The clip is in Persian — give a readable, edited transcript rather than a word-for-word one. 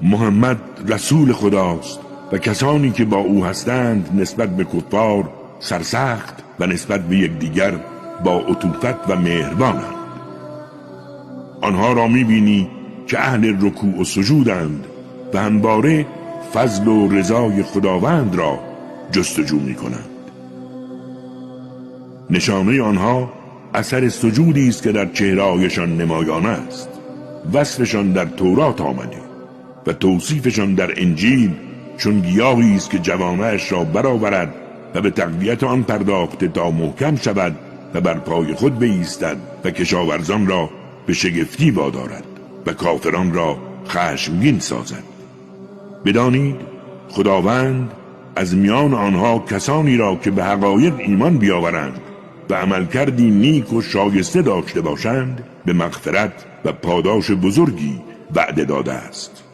محمد رسول خداست و کسانی که با او هستند نسبت به کفار سرسخت و نسبت به یکدیگر با عطوفت و مهربانند. آنها را می‌بینی که اهل رکوع و سجودند و همواره فضل و رضای خداوند را جستجو می‌کنند. نشانه آنها اثر سجودی است که در چهره‌هایشان نمایان است. وصفشان در تورات آمده و توصیفشان در انجیل چون گیاهی است که جوانه‌اش را برآورد و به تقویت آن پرداخته تا محکم شود و بر پای خود بایستد و کشاورزان را به شگفتی وادارد و کافران را خشمگین سازد. بدانید خداوند از میان آنها کسانی را که به حقایق ایمان بیاورند و عملکردی نیک و شایسته داشته باشند به مغفرت و پاداش بزرگی وعده داده است.